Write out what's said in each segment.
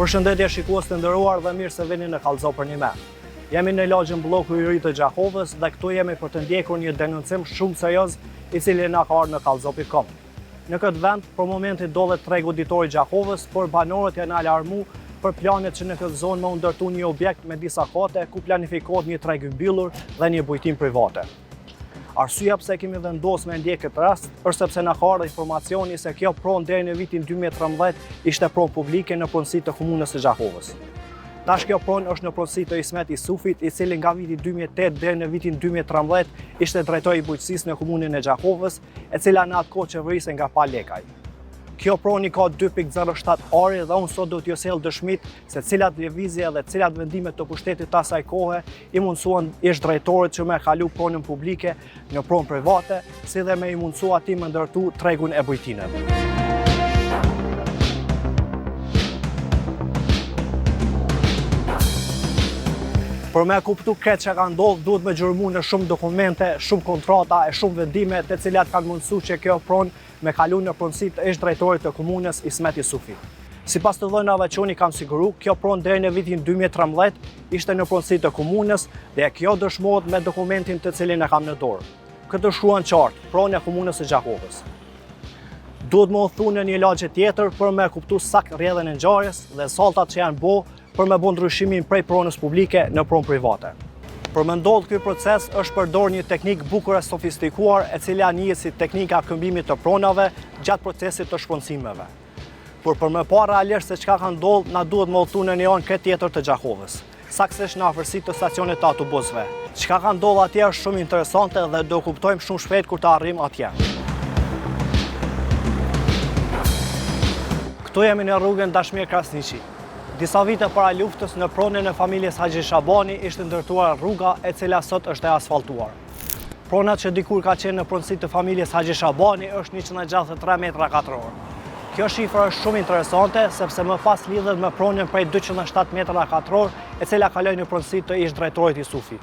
Përshëndetje shikues të nderuar dhe mirë se vini në Kallëzo për një me. Jemi në lagjën bloku i ri të Gjakovës dhe këtu jemi për të ndjekur një denuncim shumë serioz i cili na ka ardhur në kallëzo.com. Në këtë vend, për momentin ndodhet tregu ditor i Gjakovës, por banorët janë alarmuar për planet që në këtë zonë më ndërtu një objekt me disa kate ku planifikohet një treg i mbyllur dhe një bujtim private. Arsyeja pse kemi vendosur me ndjek këtë rast është sepse na ka ardhur informacioni se kjo pronë deri në vitin 2013 ishte pronë publike në pronësi të komunës së Gjakovës. Tash kjo pronë është në pronësi të Ismet Jusufit, i cili nga viti 2008 deri në vitin 2013 ishte drejtori i bujqësisë në komunën e Gjakovës, e cila në atë kohë qeverisej nga pa lekaj. Kjo pronë ka 2.07 ari dhe unë sot do t'ju sjell dëshmitë se cilat lëvizje dhe cilat vendime të pushtetit të asaj kohe i mundsuan ish drejtorët që me kalu pronën publike në pronë private, si dhe me i mundsua atij me ndërtu tregun e bujtineve. Për me kuptu këtë që ka ndodhur, duhet me gjurmu në shumë dokumente, shumë kontrata e shumë vendime të cilat kanë mundësu që kjo pronë me kalu në pronësi të ish drejtorit të komunës Ismet Jusufi. Sipas të dhënave që unë i kam siguru, kjo pronë deri në vitin 2013 ishte në pronësi të komunës dhe kjo dëshmohet me dokumentin të cilin e kam në dorë. Këtë shkruan qartë, pronë e komunës së Gjakovës. Duhet më u thunë në një lagje tjetër për me kuptu saktë rrjedhën e ngjarjes dhe salltat që janë bo për me bën ndryshimin prej pronës publike në pronë private. Për me ndodhë ky proces është përdor një teknikë bukur e sofistikuar e cila njihet si teknika këmbimit të pronave gjatë procesit të shpronësimeve. Por për me pa realisht se çka ka ndodhur, na duhet më u thunë në një anë këtë tjetër të Gjakovës, saktësisht në afërsi të stacionit të autobusëve. Çka ka ndodhur atje është shumë interesante dhe do kuptojmë shumë shpejt kur të arrijmë atje. Këtu jemi në rrugën Dashmir Krasniqi. Disa vite para luftës në pronën e familjes Haxhi Shabani ishte ndërtuar rruga e cila sot është e asfaltuar. Prona që dikur ka qenë në pronësi të familjes Haxhi Shabani është 163 metra katror. Kjo shifër është shumë interesante sepse më pas lidhet me pronën prej 207 metra katror e cila kaloi në pronësi të ish drejtorit Jusufi.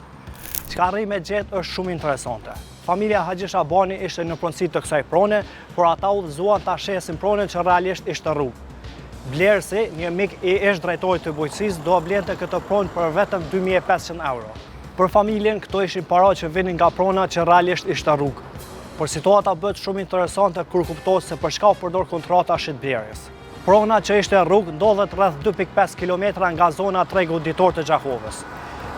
Çka arri me gjetë është shumë interesante. Familja Haxhi Shabani ishte në pronësi të kësaj prone, por ata udhëzuan ta shesin pronën që realisht ishte rrugë. Blerësi, një mik i ish drejtorit të bujqësisë, do blente këtë pronë për vetëm 2.500 euro. Për familjen, këto ishin para që vinin nga prona që realisht ishte rrugë. Por situata bëhet shumë interesante kur kuptohet se për çka u përdor kontrata shitblerjes. Prona që ishte rrugë ndodhet rreth 2.5 km nga zona tregu ditor të Gjakovës.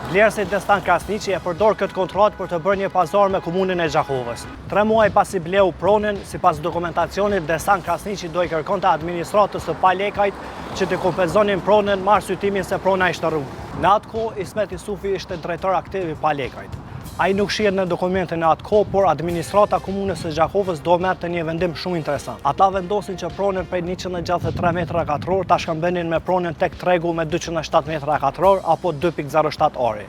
Blerësi Destan Krasniqi e përdor këtë kontratë për të bërë një pazar me komunën e Gjakovës. 3 muaj pasi bleu pronën, sipas dokumentacionit, Destan Krasniqi do i kërkonte administratës së palekajt që të kompenzonin pronën me arsyetimin se prona ishte rrugë. Në atë kohë, Ismet Jusufi ishte drejtor aktiv i palekajt. Ai nuk shihet në dokumente në atë kohë, por administrata komunës së Gjakovës do merrte një vendim shumë interesant. Ata vendosin që pronën prej 163 metra katror ta shkëmbenin me pronën tek tregu me 207 metra katror apo 2.07 ari.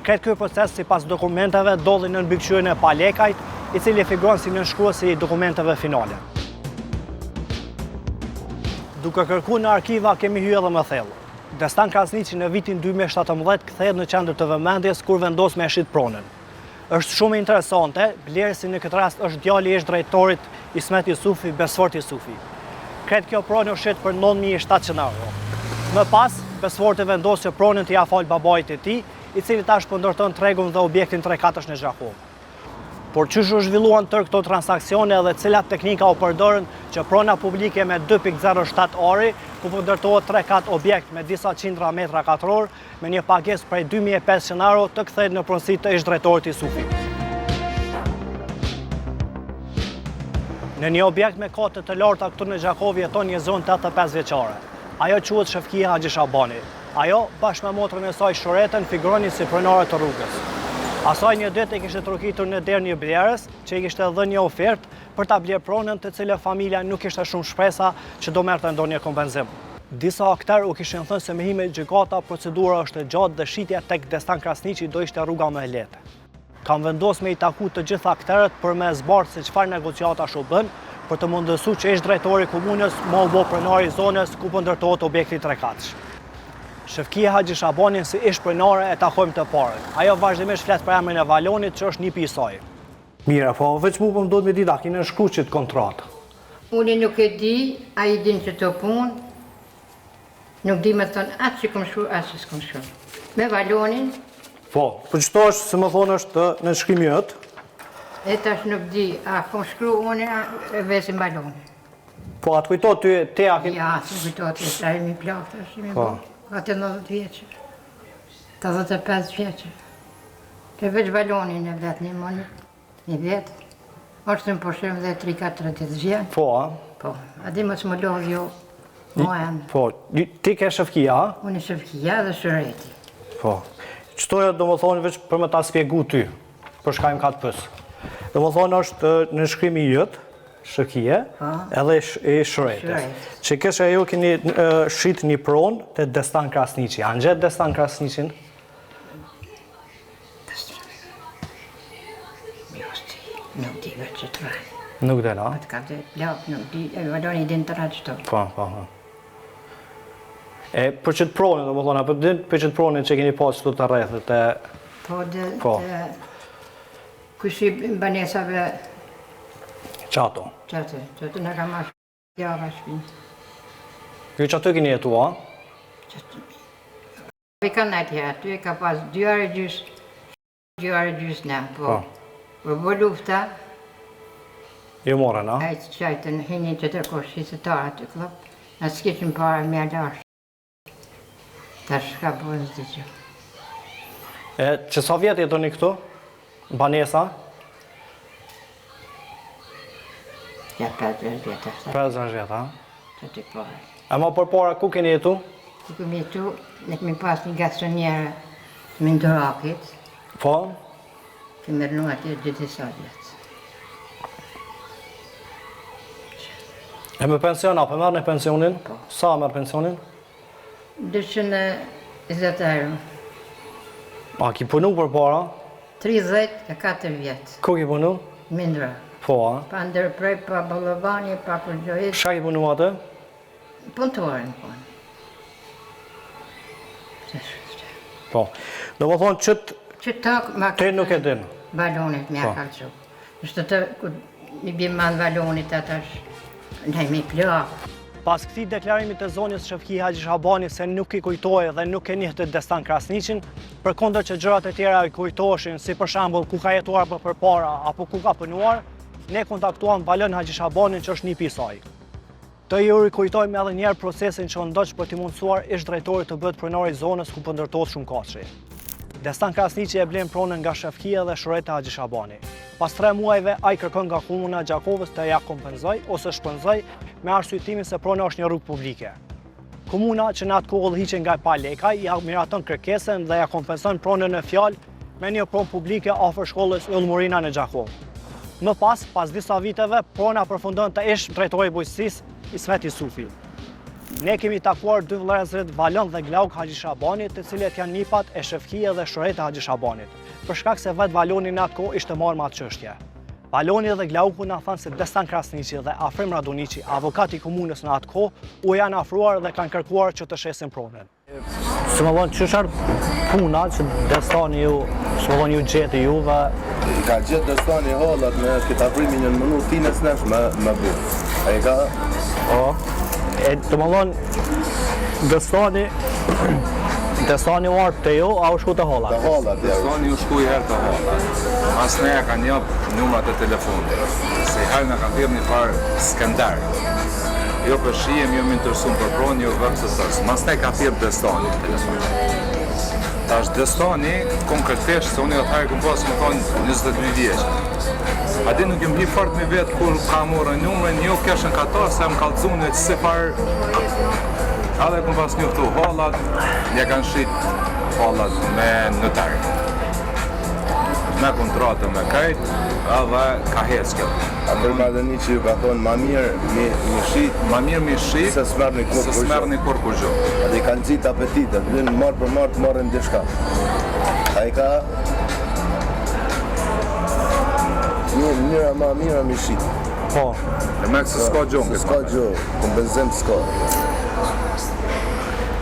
Këtë ky proces sipas dokumenteve dolli në mbikëqyrjen e palekajt, i cili figuron si nënshkruesi i dokumenteve finale. Duke kërkuar në arkiva kemi hyrë edhe më thellë. Destan Krasniqi në vitin 2017 kthehet në qendër të vëmendjes kur vendos me shit pronën. Është shumë interesante, blerësi në këtë rast është djali i ish drejtorit Ismet Jusufi, Besfort Jusufi. Kretë kjo pronë u shet për 9.700 euro. Më pas, Besforti vendos që pronën t'i ia fal babait e tij, i cili tash po ndërton tregun dhe objektin 3-4 në Gjakovë. Por çysh u zhvilluan tërë këto transaksione dhe cilat teknika u përdorën që prona publike me 2.07 ari, ku po ndërtohet 3-4 objekt me disa qindra metra katror, me një pagesë prej 2.500 euro të kthehet në pronësi të ish drejtorit Jusufi. Në një objekt me kate të larta këtu në Gjakovë jeton një zonë 85 vjeçare. Ajo quhet Shefkia Haxhi Shabani. Ajo, bashkë me motrën e saj Shoretën, figuroni si pronare të rrugës. Asaj një ditë i kishte trokitur në derë një blerës që i kishte dhënë një ofertë për ta bler pronën të cilën familja nuk kishte shumë shpresa që do merrte ndonjë kompenzim. Disa aktarë u kishin thënë se me hime gjykata procedura është e gjatë dhe shitja tek Destan Krasniqi do ishte rruga më e lehtë. Kam vendosur me i taku të gjithë aktarët për me zbardhë se çfarë negociatash u bën për të mundësuar që ish drejtori i komunës më u bë pronari i zonës ku po ndërtohet objekti 3-4. Shefkia Haxhi Shabani si ish pronare e takojmë të parën. Ajo vazhdimisht flet për emrin e Valonit që është nipi i saj. Mira, po veç mu po më duhet me ditë a keni shkruar çit kontratë. Unë nuk e di, ai din që të punë. Nuk di me thonë atë që kom shkru, atë që s'kom shkru. Me valonin. Po, për qëto është, se më thonë është në shkrimi jëtë? E tash nuk di, a kom shkru unë, e vesim valonin. Po, atë kujto ty, te a kim... Ja, së kujto të ishta e mi plak, të është i mi bo. Ka të 90 vjeqë, 85 vjeqë. Të veç valonin e vetë një monit, një vetë. është në përshërëm dhe 3-4 vjenë. Po, a? Po, a di më s'më lodhë jo, mojen. Po, ti ke shëfkia, a? Unë e shëfkia dhe shëreti. Po, qëtoja do më thonë veç për me ta spjegu ty, për shkajmë ka të pësë. Do më thonë është në shkrimi jëtë, shëfkije, edhe i shëretës. Që kështë e ju keni shqit një pronë të Destan Krasniqi. A në gjetë Destan Krasniqin? Nuk di vetë që të rajë. Nuk dhe la? Atë ka të plak, nuk di, e valoni din të rajë qëto. Po. E për që të pronë, do më thonë, për që të pronë që keni pasë qëto të rrethët e... Po, dhe... Kushi banesave... Qato? Qato në ka ma java shpinë. Ju që aty keni jetu, a? I ka najtë ja, aty ka pas 2 orë gjys në, po. Për bo lufta, ju morën, a? a i të qajtën, hini që të kosh hisëtarë aty klop, në s'keqin para me alash. Ta shka bo në zdi që. E, që sa vjetë jetoni këtu? Banesa? Ja, 50 vjetë. 50 vjetë, a? Që të pare. E ma për para, ku keni jetu? Ku kemi jetu, ne kemi pas një gastroniere të Mindorakit. Po? Kemi rënu atje gjithë sa vjetë. E me pension, a për mërë në pensionin? Po. Sa mërë pensionin? 220 euro. A, ki punu për para? 34 vjetë. Ku ki punu? Mindra. Po, a? Pa ndërprej, pa bollovani, pa përgjojit. Shka ki punu atë? Puntuarin, po. Po. Do më thonë qëtë... Që takë ma Te nuk e din. Balonit me kalqo. Nështë të ku mi bim manë balonit atash, ne mi plak. Pas këtij deklarimit të zonjës Shefki Haqi Shabani se nuk i kujtojë dhe nuk e njeh të Destan Krasniqin, përkundër që gjërat e tjera i kujtoheshin, si për shembull ku ka jetuar më përpara apo ku ka punuar, ne kontaktuam Balon Haqi Shabanin që është nipi i saj. Të ju rikujtojmë edhe njerë procesin që ndoq për t'i mundësuar ish drejtori të bëhet pronari i zonës ku pëndërtohet shumë kaçi. Destan Krasniqi e blen pronën nga Shefkia dhe Shureta Haqi Shabani. Pas 3 muajve, ai kërkon nga komuna e Gjakovës të ja kompenzoj ose shpenzoj me arsyetimin se prona është një rrugë publike. Komuna që në atë kohë udhëhiqen nga pa lekaj, ja miraton kërkesën dhe ja kompenzon pronën në fjalë me një pronë publike afër shkollës Ullmurina në Gjakovë. Më pas disa viteve, prona përfundon të ish drejtori i bujqësisë Ismet Jusufi. Ne kemi takuar 2 vëllezërit Valon dhe Glauk Haqi Shabani, të cilët janë nipat e Shefkia dhe Shureta Haqi Shabanit, për shkak se vetë Valoni në atë kohë ishte marrë me atë çështje. Valoni dhe Glauku na thanë se Destan Krasniqi dhe Afrim Raduniqi, avokati i komunës në atë kohë, u janë afruar dhe kanë kërkuar që të shesin pronën. Së më vonë, ç'është puna që Destani ju, ju gjeti juve? Ka gjetë Destani hallat me këtë afrimin në mënu tinës nesh me bu. A i ka... E të më thonë, Destani u artë të ju, a u shku të hallat? Të hallat, ja. Destani u shku i herë të hallat. Mas ne ka njëpë numrat e telefonit. Se i herë në ka thirrë një farë skandar. Jo për shijem, jo më interesum për pronë, jo vërë së tërsë. Mas ne ka thirrë Destani në telefonit. Tash Destani, konkretisht, se unë e atëherë këmë pasë më thonë 22 vjeqë. A di nuk jem hi fort me vetë kur ka morën numrin, jo keshën ka ta, se më kalëzune që se farë... Edhe këmë pas një këtu hallat, një kanë shqit hallat me notar. Me kontratë me kajt, edhe ka hecë këtë. A për madhëni që ju ka thonë ma mirë mi shqit... Ma mirë mi shqit, se s'merë një kur kur gjo. A di kanë gjitë apetitet, vënë marë për marë të marën dishka. A i ka... Njëra ma mira mi shqit. Po. E me kësë s'ka gjonë. S'ka gjonë, kompenzim s'ka.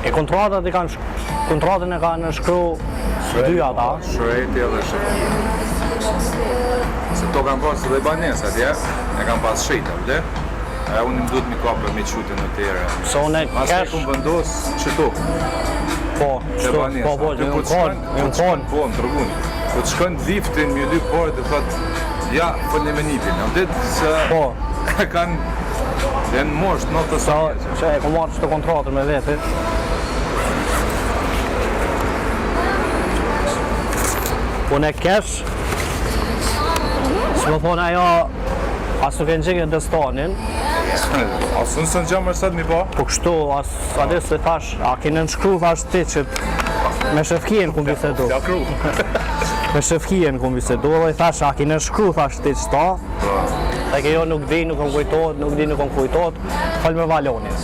E kontratën e kanë shkru dy ata? Shureti edhe Shefkia. Se to kanë pasë dhe banesat, ja? E kanë pasë shqita, vle? unë më duhet mi kape me qute në tere. Se unë Mas të kesh, ku më vendos qëto. po, Te shtu, banesa. po, Ty po të shkon, po, në trëgun. Po të shkon liftin, mi ly parë dhe thot, ja, fëllë me nipin. Në ditë se po, kanë, janë mosht, në të sa. që e ku marrë qëtë kontratër me veti. Unë e kesh, së më thonë ajo, as nuk e në gjegje dëstanin, Asë nësë në gjamër sëtë mi ba? po kështu, as adis se thash, a kine në shkru thash ti që me shëfkien ku bisedu. Ja kru. Me shëfkien ku bisedu, dhe i thash, a kine në shkru thash ti që ta, dhe ke jo nuk di, nuk më kujtot, nuk di, nuk më kujtot, fal me Valonin.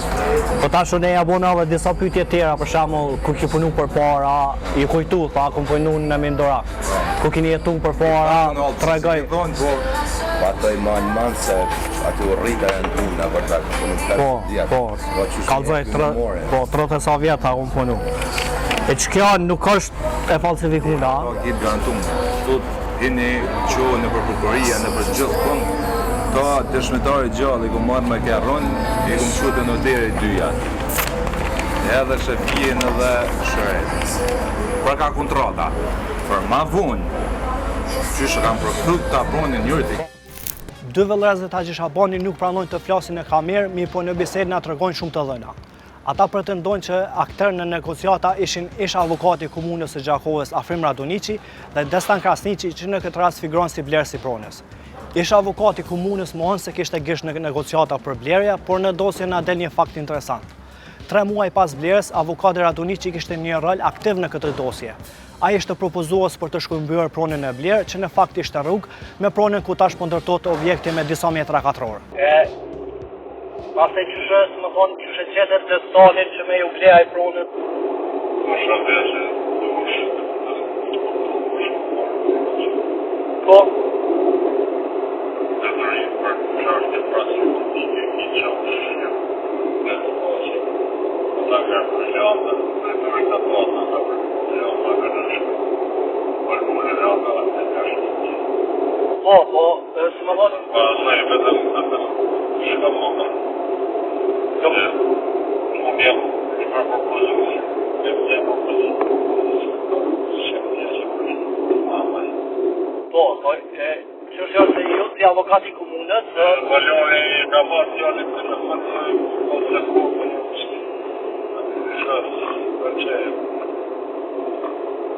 Po tash unë e ja bona edhe disa pyetje tjera, për shembull, kur ki punu për para, i kujtu, tha, kom punu në Mindorak. Ku kini jetu për para, tregoj. Ato i manë se aty u rrita e në puna, vërtat. Po, kalzoj, po, 30 sa vjeta unë punu. E që kjo nuk është e falsifikunda. Po, kitë garantumë. Sot, hini që në për prokuria, në për gjithë këmë, ka dëshmitari gjallë i ku marrë me kërron, i ku më qute në deri dyja. Edhe shëfjen edhe shërejt. Për ka kontrata, për ma vonë, qyshë kam përkryt të apronin njërti. Dy vëllezërit Haqi Shabani nuk pranojnë të flasin në kamerë, mi po në bisedë na tregojnë shumë të dhëna. Ata pretendojnë që aktorë në negociata ishin ish avokati komunës së Gjakovës Afrim Radoniqi dhe Destan Krasniqi, që në këtë rast figuron si blerësi pronës. Ish avokati komunës mohon se kishte gjesh në negociata për blerja, por në dosje na del një fakt interesant. 3 muaj pas blerës, avokati Radoniqi kishte një rol aktiv në këtë dosje. Ai ishte propozues për të shkëmbyer pronën e blerë, që në fakt ishte rrugë me pronën ku tash po ndërtohet objekti me disa metra katror. Pastaj qyshe, më thonë, qyshe qetet të stanin që me ju ble ai pronën? Po? Po, së më thonë... Po, që është se ju si avokati komunës... Valoni ka marrë fjallin të në fëndë ose kohën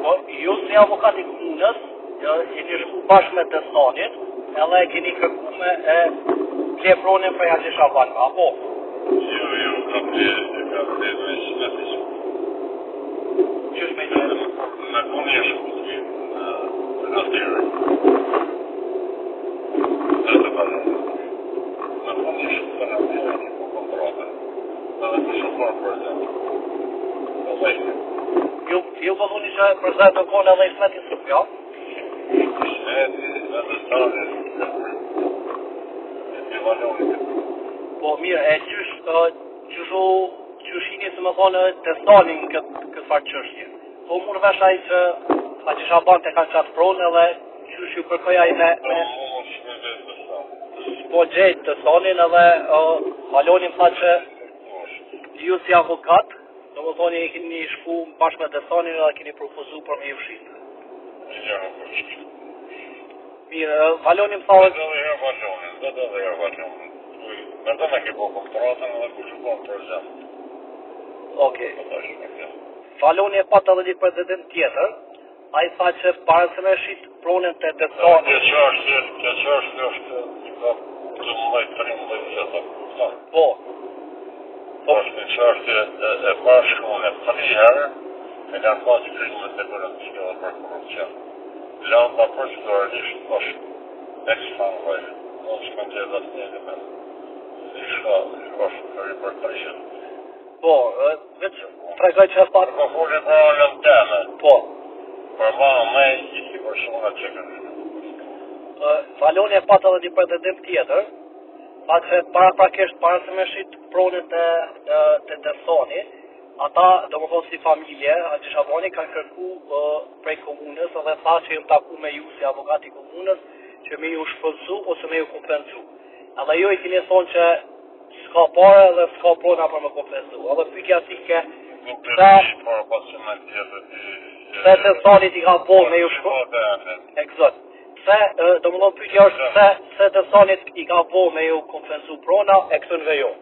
Po, ju si avokati komunës, jeni shku bashkë me Destanit, edhe e keni kërku me ble pronën për Haqi Shabani, apo? Jo, ka ble me shmetis. Qysh me qenë? Me punë e shkuti në tjere. Dhe të përnë. Me punë e shkuti në tjere një po kontrate. Edhe të shukar prezent. Në lejtë. Ju përduni që prezent të kone edhe i smetin së pja? Shmeti edhe stane e të valonit. Po, mirë, e qyshini se më thonë të stanin këtë farë qështje. Po, mund vesh ai që Haqi Shabani të kanë qatë pronë edhe qysh ju kërkoj ai me... Po, gjejtë të stanin edhe Valonin tha që ju si avokat, do më thoni e keni shku bashkë me Destanin edhe keni propozu për me ju shqitë. Mirë, Valonin tha... Dhe dhe herë Valonin. Në të me ke po kontratën edhe ku shukon prezent. Okej. Valoni e pat edhe një president tjetër, a i tha që parë se me shqit pronën të Destani. Kjo qështje është një ka 12-13 vjetë. Po. është një qështje e bashkën e 3 herë, e kanë pasë krimet ekonomike dhe për korupcion. Landa proceduralisht është ekspanvoj, në shkën të edhe të një me është këri për 3 jetë. Po, veç tregoj që është parë. Po folë për anën teme. Po. Për ma me i si persona që kërë. Valoni e pat edhe një president tjetër, tha që para se me shqit pronën të Destani, ata, do më thonë si familje, Haqi Shabani kanë kërku prej komunës edhe tha që jëmë taku me ju si avokati komunës që me ju shpënsu ose me ju kompensu. Edhe ju i kini thonë që s'ka pare dhe s'ka prona për me kompensu. Edhe pyetja si ke, se të sanit i ka po me ju shko. Eksakt. Se, do më thonë pyetja është se të sanit i ka po me ju kompensu prona e kësënve jo.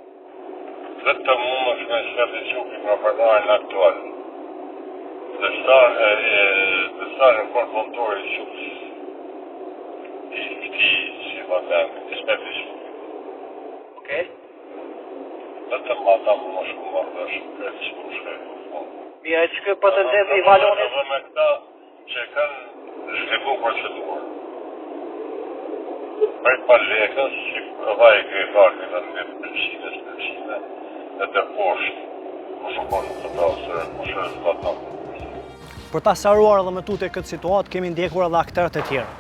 Vetëm unë është me shërë quki për përgajnë aktual. Dhe në korpontori quki i këti, si më them, inspektisht. Okej. Vetëm ata më shumë më dhe shkret që më shkret. Mija, e që për të ndem i valonit? Dhe me këta që kanë shlibu procedurë. Prej pa lekës, që këva i krejtarë në një përqime, e të poshtë, më shumë të tasë, më shumë të tasë. Për ta sqaruar edhe më tutje këtë situatë, kemi ndjekur edhe aktorët e tjerë.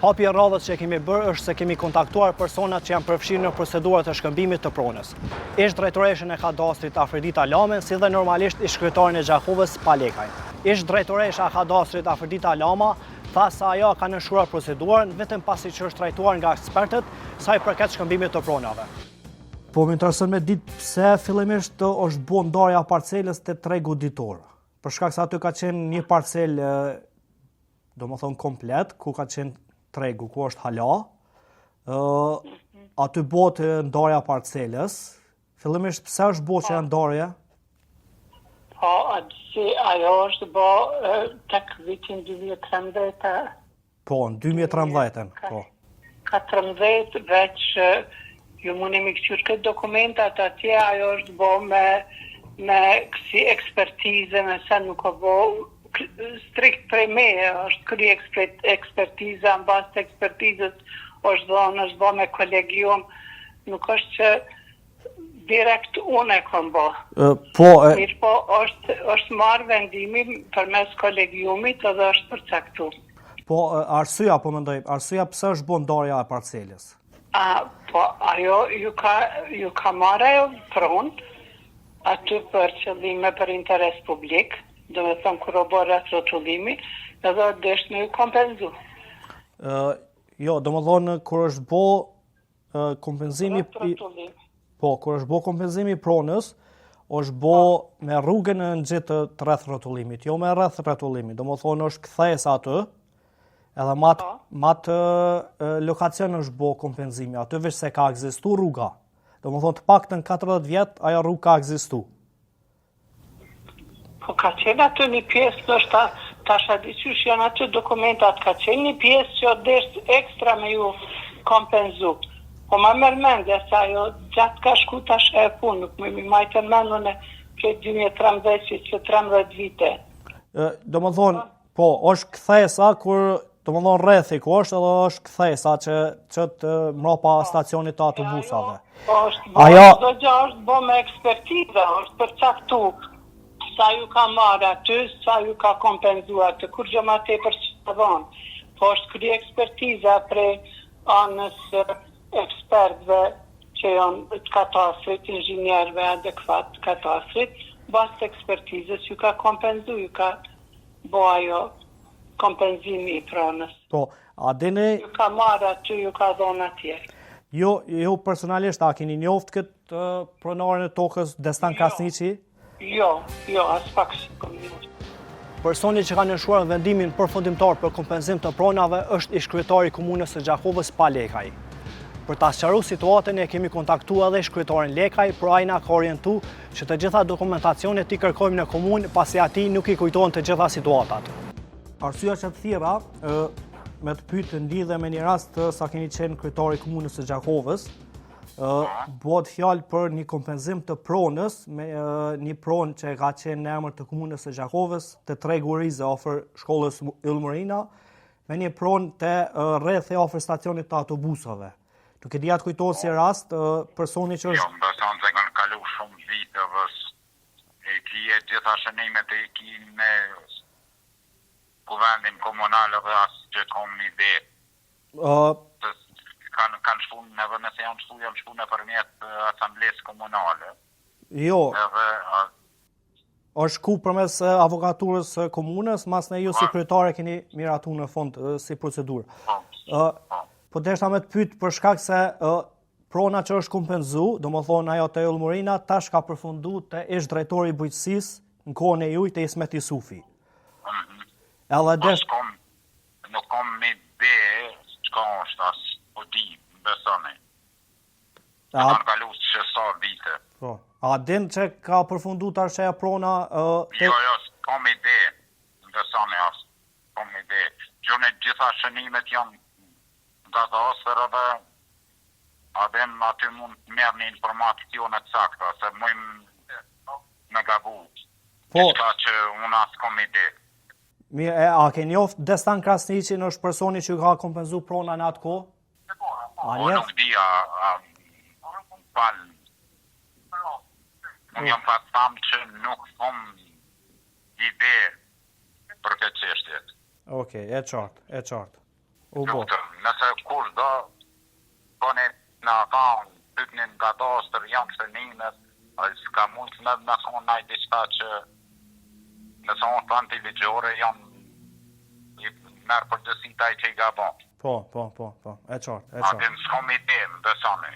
Hapja e radhës që kemi bërë është se kemi kontaktuar personat që janë përfshirë në procedurat e shkëmbimit të pronës. Ish drejtoreshën e kadastrit Afrodita Lame, si dhe normalisht ish kryetarin e Gjakovës Palekaj. Ish drejtoresha e kadastrit Afrodita Lama tha se ajo ka nënshkruar procedurën vetëm pasi që është trajtuar nga ekspertët sa i përket shkëmbimit të pronave. Po më intereson me ditë pse fillimisht është bërë ndarja e parcelës te tregu ditor. Për shkak se aty ka qenë një parcel, domethënë komplet, ku ka qenë tregu, ku është hala, aty bëhet ndarja e parcelës. Fillimisht pse është bërë që ndarja? Po, ajo është bë tek vitin 2013. Po, në 2013, po. Ka 13 veç ju mundi mi këqyr këtë dokumentat atje, ajo është bë me kësi ekspertize, me se nuk o bë strikt prej me, është kry ekspertiza, në bas të ekspertizës është bë me kolegium, nuk është që direkt unë e kom bë. Mirë po, është marrë vendimi përmes kolegiumit edhe është përcaktu. Po, arsyeja po mendoj, arsyeja pse është bë ndarja e parcelës? Po, ajo ju ka marrë ajo pronë, aty për qëllime për interes publik, do me thëmë kërë o bërë rreth rrotullimi, edhe dështë me ju kompenzu. Jo, do më thonë, kërë është bo kompenzimi... Po, kërë është bo kompenzimi pronës, është bo me rrugën në gjithë të rreth rrotullimit, jo me rreth rrotullimit. Do më thonë, është kthejës aty, edhe matë lokacion është bo kompenzimi, aty veç se ka egzistu rruga. Do më thonë, të pak të në 40 vjetë, aja rrugë ka egzistu. Po ka qenë aty një pjesë, nështë ta shadiqysh janë aty dokumentat, ka qenë një pjesë që deshtë ekstra me ju kompenzu. Po ma mërmendja se ajo gjatë ka shku tash e punë, nuk më majtë mendun e prej 2013 që 13 vite. Do më thonë, po, është kthesa kur, do më thonë rrethi ku është, edhe është kthesa që të mrapa stacionit të autobusave. Ajo është bo me ekspertiza, është përcaktu sa ju ka marrë aty, sa ju ka kompenzu aty, kur gjë ma tepër që të dhonë. Po është kry ekspertiza prej anës ekspertve që janë të katastrit, inxhinierve adekvat të katastrit, bas të ekspertizës ju ka kompenzu, ju ka bo ajo kompenzimi i pronës. Po, a dini... Ju ka marrë aty, ju ka dhonë atje. Jo personalisht, a keni njoft këtë pronarën e tokës Destan Kasniqi? Jo, as pak së kom njoft. Personi që ka nënshkruar vendimin përfundimtar për kompenzim të pronave është ish kryetari i komunës së Gjakovës Palekaj. Për ta sqaruar situatën e kemi kontaktuar edhe ish kryetarin Lekaj, por ai na ka orientuar që të gjitha dokumentacionet i kërkojmë në komunë pasi atij nuk i kujtohen të gjitha situatat. Arsyeja që të thirra me të pyet në lidhje me një rast sa keni qenë kryetari i komunës së Gjakovës, bëhet fjalë për një kompenzim të pronës me një pronë që ka qenë në emër të komunës së Gjakovës të tregu Rize afër shkollës Ylmërina, me një pronë të rrethi afër stacionit të autobusave. Nuk e di atë kujtohet si rast personi që është... Jo, më thonë se kanë kalu shumë vite e kije gjitha shënimet e kije në kuvendin komunal dhe asë që kom një ide. Kanë shku në dhe nëse janë shku në përmjet asamblesë komunale. Jo, është shku përmes avokaturës komunës, mas në ju si kryetare keni miratu në fond si procedurë. Po deshta me të pyet për shkak se prona që është kompenzu, do më thonë ajo të Ullmurina, tash ka përfundu të ish drejtori i bujqësisë në kohën e juj të Ismet Jusufi. Edhe desh... Nuk kom me be, qka është as po di, besone. Kanë kalu që sa vite. Po. A din që ka përfundu tash që prona... Jo, s'kom ide, besone as, kom ide. Gjone gjitha shënimet janë nga dhe osër edhe adem aty mund të merë një informacione sakta, se mujmë me gabu. Po. Qka që unë as kom ide. Mirë, a ke njoft Destan Krasniqin është personi që ka kompenzu prona në atë kohë? O nuk di, falë. Unë jam pa thamë që nuk kom ide për këtë qeshtje. Okej, e qartë. Luftëm, nëse kur do, kone në akaun, pytnin nga dostër, janë shënimet, s'ka mund të me thonë najt diçka që nëse unë të antiligjore janë i merë përgjësit taj që i gabon. Po, e qartë. Atim s'kom ide, më besoni.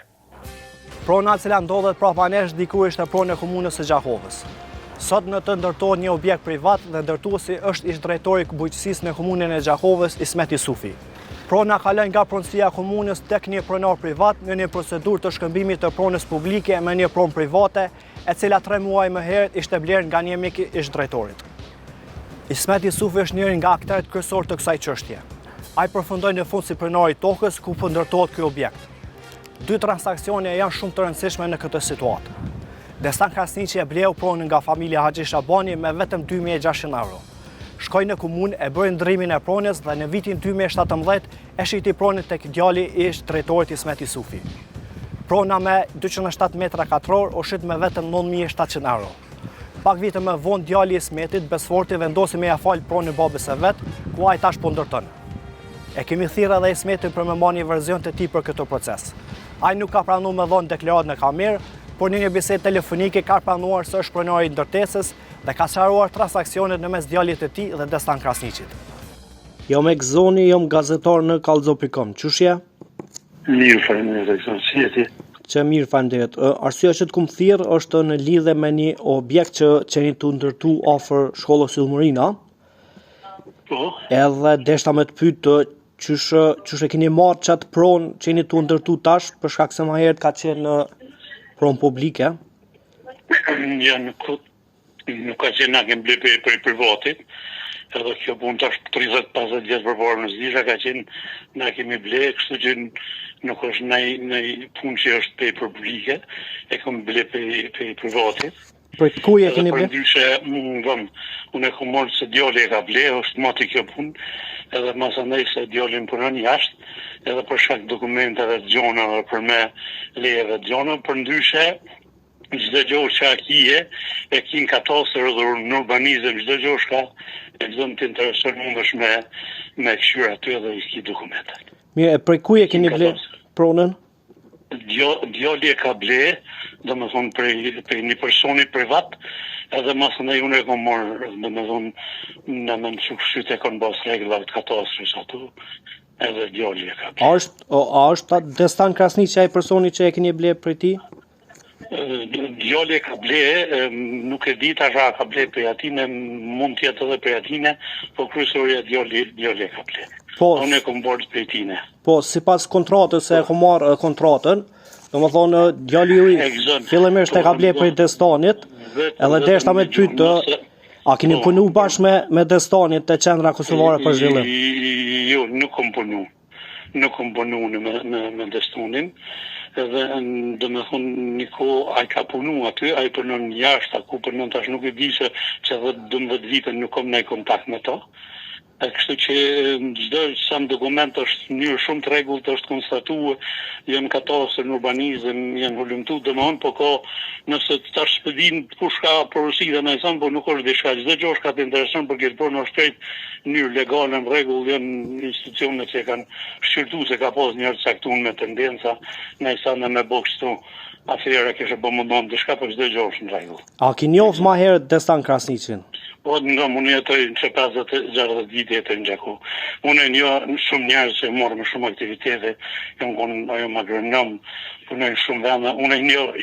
Prona cila ndodhet prapanesh diku ishte pronë e komunës së Gjakovës. Sot në të ndërtohet një objekt privat dhe ndërtuesi është ish drejtori bujqësisë në komunën e Gjakovës, Ismet Jusufi. Prona kalon nga pronësia komunës tek një pronar privat në një procedurë të shkëmbimit të pronës publike me një pronë private, e cila 3 muaj më herët ishte blerë nga një mik ish drejtorit. Ismet Jusufi është njëri nga aktorët kryesor të kësaj çështje. Ai përfundoi në fund si pronari i tokës ku po ndërtohet ky objekt. 2 transaksione janë shumë të rëndësishme në këtë situatë. Destan Krasniqi e bleu pronën nga familja Haxhi Shabani me vetëm 2.600 euro. Shkoi në komunë e bëri ndrimin e pronës dhe në vitin 2017 e shiti pronën tek djali ish drejtorit Ismet Jusufi. Prona me 207 metra katror u shit me vetëm 9.700 euro. Pak vite më vonë djali i Ismetit, Besforti, vendosi me ja fal pronën babës së vet, ku ai tash po ndërton. E kemi thirrë edhe Ismetin për me marrë një version të tij për këtë proces. Ai nuk ka pranuar me dhënë deklaratë në kamerë, por në një bisedë telefonike ka pranuar se është pronari i ndërtesës dhe ka sqaruar transaksionet në mes djalit të tij dhe Destan Krasniqit. Jam Ekzoni, jam gazetar në Kallzo.com. Çushje? Mirë, faleminderit, si je ti? Që mirë, faleminderit. Arsyeja që të kum thirr është në lidhje me një objekt që qeni të ndërtu afër shkollës Ullmurina. Po. Edhe deshta me të pyet çush e keni marrë çat pronë që jeni të ndërtu tash për shkak se më herët ka qenë pronë publike? Ja, nuk ka qenë na kem ble për privatit, edhe kjo punë tash 30-50 vjetë përpara në zdisha ka qenë na kemi ble, kështu që nuk është në punë që është për publike, e kam ble për privatit. Për kuj e keni ble? Për ndryshe, unë e kom marrë se djali e ka ble, është mati kjo punë, edhe mas andaj se djalin punon jashtë, edhe për shkak dokumenteve të gjona dhe për me lejeve të gjona, për ndryshe, çdo gjë që akije, e kin katastër dhe në urbanizëm, çdo gjë që e çdo të intereson mundesh me këshyr aty edhe i ki dokumentat. Mirë, për kuj e keni ble pronën? Djali e ka ble, domethënë për një personi privat, edhe mas ndaj unë e kom marrë, domethënë në më shukshit e kanë bas rregullat të katastrës atu, edhe djali e ka ble. A është Destan Krasniqi ai personi që e keni ble për ti? Djali e ka ble, nuk e di tash a ka ble për atine, mund të jetë edhe për atine, po kryesoria djali e ka ble. Unë e kom bërë për tine. Po, sipas kontratës se e kom marrë kontratën, domethënë djali ju fillimisht e ka ble për Destanit, edhe deshta me të pyet, a keni punu bashkë me Destanit te qendra kosovare për zhvillim? Jo, nuk kom punu. Nuk kom punu me Destanin. Edhe domethënë një kohë ai ka punu aty, ai punon jashtë, ku punon tash nuk e di se 12 vite nuk kam ndaj kontakt me to. Kështu që çdo sa dokument është në mënyrë shumë të rregullt është konstatuar, janë katastër në urbanizëm, janë volumtuar, domethënë po ka nëse tash shpëdin kush ka porosi dhe më thon, po nuk është diçka, çdo gjë që të intereson për këtë punë është shpejt në mënyrë legale në rregull, janë institucione që kanë shqyrtuar se ka pas njerëz caktuar me tendenca, në sa me boks këtu. Atëherë kishte bëmë ndonjë diçka për çdo gjë është në rregull. A keni njohur më herët Destan Krasniqin? Po unë jetoj që 50-60 vite jetoj në Gjaku. Unë shumë njerëz që morë me shumë aktivitete, jam konë ajo agronom, punojnë shumë vende, unë